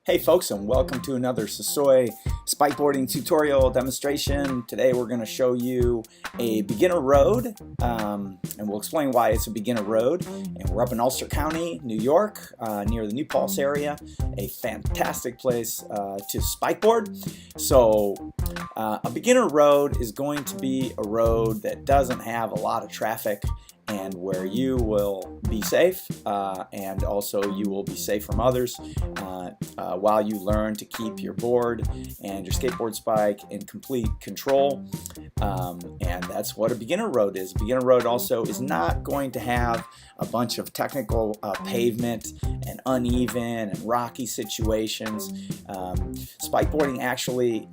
Hey folks, and welcome to another Sasoi spikeboarding tutorial demonstration. Today we're going to show you a beginner road, and we'll explain why it's a beginner road. And we're up in Ulster County, New York, near the New Paltz area. A fantastic place to spikeboard. So a beginner road is going to be a road that doesn't have a lot of traffic and where you will be safe, and also you will be safe from others while you learn to keep your board and your skateboard spike in complete control. And that's what a beginner road is. A beginner road also is not going to have a bunch of technical pavement and uneven and rocky situations. Spikeboarding actually,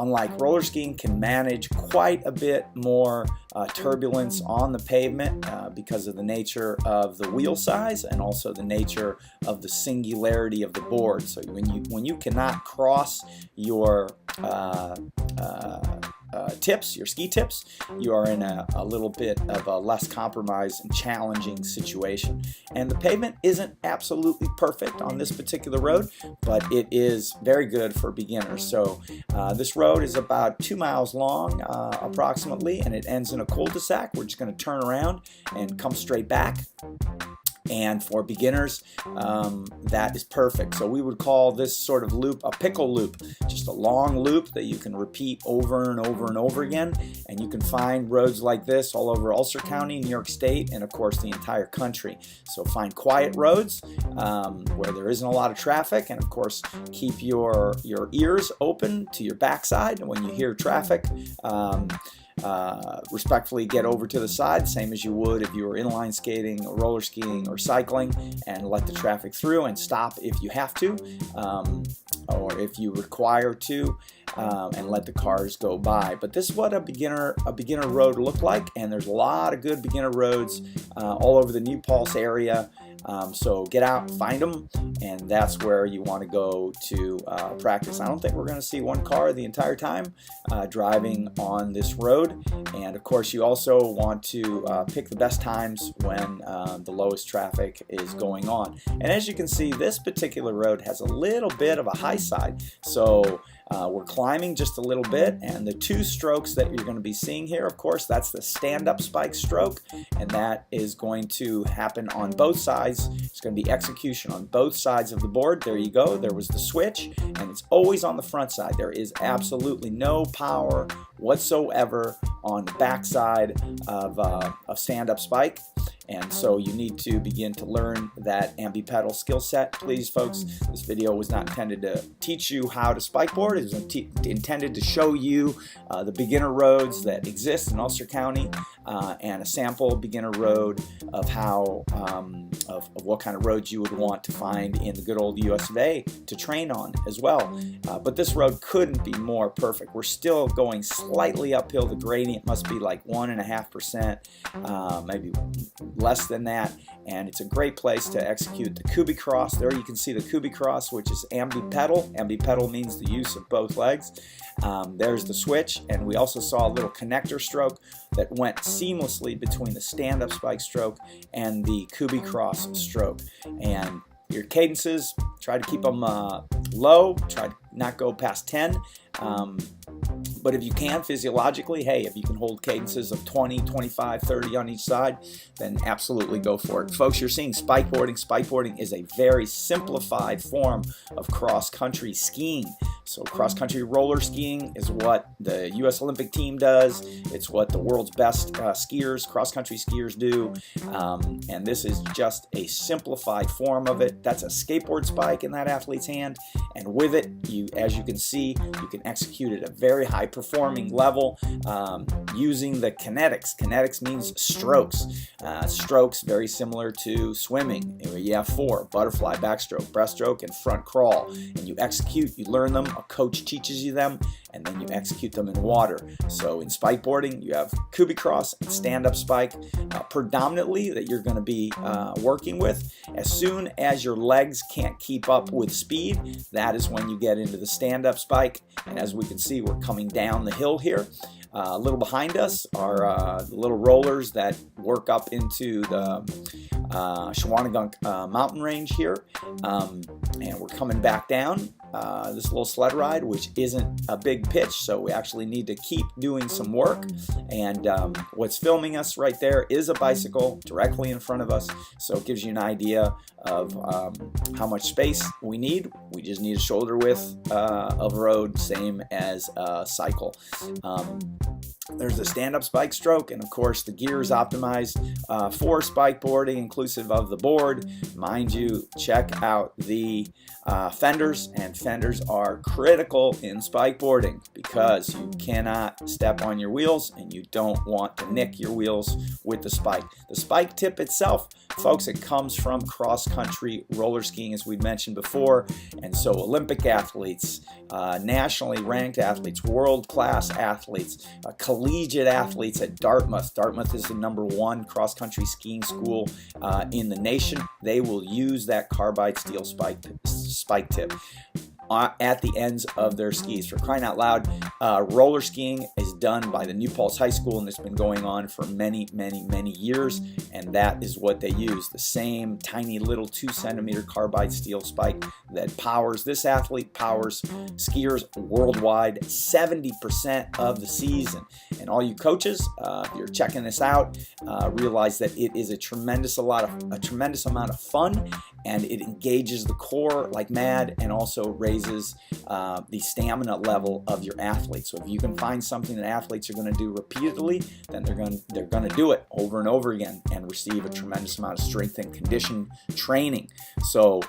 unlike roller skiing, can manage quite a bit more turbulence on the pavement because of the nature of the wheel size and also the nature of the singularity of the board. So when you cannot cross your tips, your ski tips, you are in a little bit of a less compromised and challenging situation. And the pavement isn't absolutely perfect on this particular road, but it is very good for beginners. So this road is about 2 miles long approximately, and it ends in a cul-de-sac. We're just going to turn around and come straight back. And for beginners, that is perfect. So we would call this sort of loop a pickle loop, just a long loop that you can repeat over and over and over again. And you can find roads like this all over Ulster County, New York State, and of course the entire country. So find quiet roads where there isn't a lot of traffic, and of course keep your ears open to your backside when you hear traffic. Respectfully get over to the side, same as you would if you were inline skating or roller skiing or cycling, and let the traffic through and stop if you have to, or if you require to, and let the cars go by. But this is what a beginner road look like, and there's a lot of good beginner roads all over the New Paltz area. So get out, find them, and that's where you want to go to practice. I don't think we're going to see one car the entire time driving on this road. And of course you also want to pick the best times when the lowest traffic is going on. And as you can see, this particular road has a little bit of a high side. So we're climbing just a little bit, and the two strokes that you're going to be seeing here, of course, that's the stand-up spike stroke, and that is going to happen on both sides. It's going to be execution on both sides of the board. There you go. There was the switch, and it's always on the front side. There is absolutely no power whatsoever on the back side of a stand-up spike. And so you need to begin to learn that ambi-pedal skill set. Please, folks, this video was not intended to teach you how to spikeboard. It was intended to show you the beginner roads that exist in Ulster County, and a sample beginner road of how of what kind of roads you would want to find in the good old US of A to train on as well. But this road couldn't be more perfect. We're still going slightly uphill. The gradient must be like 1.5%, maybe less than that, and it's a great place to execute the Cubi cross. There you can see the Cubi cross, which is ambi-pedal. Ambi-pedal means the use of both legs. There's the switch, and we also saw a little connector stroke that went seamlessly between the stand-up spike stroke and the Cubi cross stroke. And your cadences, try to keep them low, try to not go past 10. But if you can, physiologically, hey, if you can hold cadences of 20, 25, 30 on each side, then absolutely go for it. Folks, you're seeing spikeboarding. Spikeboarding is a very simplified form of cross-country skiing. So cross-country roller skiing is what the U.S. Olympic team does. It's what the world's best skiers, cross-country skiers do. And this is just a simplified form of it. That's a skateboard spike in that athlete's hand. And with it, as you can see, you can execute at a very high performing level using the kinetics. Kinetics means strokes. Strokes very similar to swimming. You have 4: butterfly, backstroke, breaststroke, and front crawl. And you execute, you learn them, a coach teaches you them, and then you execute them in water. So in spikeboarding, you have Cubi cross and stand-up spike predominantly that you're going to be working with. As soon as your legs can't keep up with speed, that is when you get into the stand-up spike. And as we can see, we're coming down the hill here. A little behind us are the little rollers that work up into the Shawangunk mountain range here, and we're coming back down this little sled ride, which isn't a big pitch, so we actually need to keep doing some work. And what's filming us right there is a bicycle directly in front of us, so it gives you an idea of how much space we need. We just need a shoulder width of road, same as a cycle. There's a stand-up spike stroke, and of course the gear is optimized for spikeboarding, inclusive of the board. Mind you, check out the fenders, and fenders are critical in spikeboarding because you cannot step on your wheels and you don't want to nick your wheels with the spike. The spike tip itself, folks, it comes from cross-country roller skiing, as we mentioned before, and so Olympic athletes, nationally ranked athletes, world-class athletes, collegiate athletes at Dartmouth. Dartmouth is the #1 cross-country skiing school in the nation. They will use that carbide steel spike tip at the ends of their skis. For crying out loud, roller skiing is done by the New Paltz High School, and it's been going on for many years, and that is what they use. The same tiny little 2-centimeter carbide steel spike that powers this athlete, powers skiers worldwide 70% of the season. And all you coaches, if you're checking this out, realize that it is a tremendous amount of fun, and it engages the core like mad, and also raises the stamina level of your athletes. So if you can find something that athletes are going to do repeatedly, then they're going to do it over and over again and receive a tremendous amount of strength and condition training. So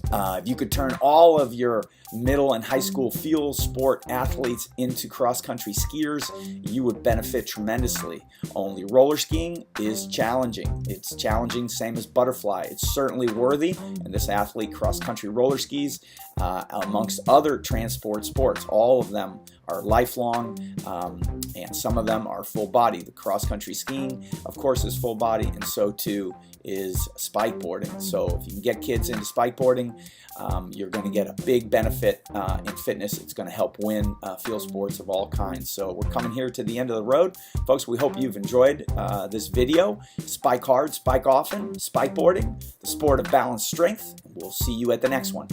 if you could turn all of your middle and high school field sport athletes into cross-country skiers, you would benefit tremendously. Only roller skiing is challenging. It's challenging, same as butterfly. It's certainly worthy, and this athlete cross-country roller skis amongst other transport sports. All of them are lifelong, and some of them are full body. The cross-country skiing, of course, is full body, and so too is spikeboarding. So if you can get kids into spikeboarding, you're going to get a big benefit in fitness. It's going to help win field sports of all kinds. So we're coming here to the end of the road. Folks, we hope you've enjoyed this video. Spike hard, spike often, spikeboarding, the sport of balanced strength. We'll see you at the next one.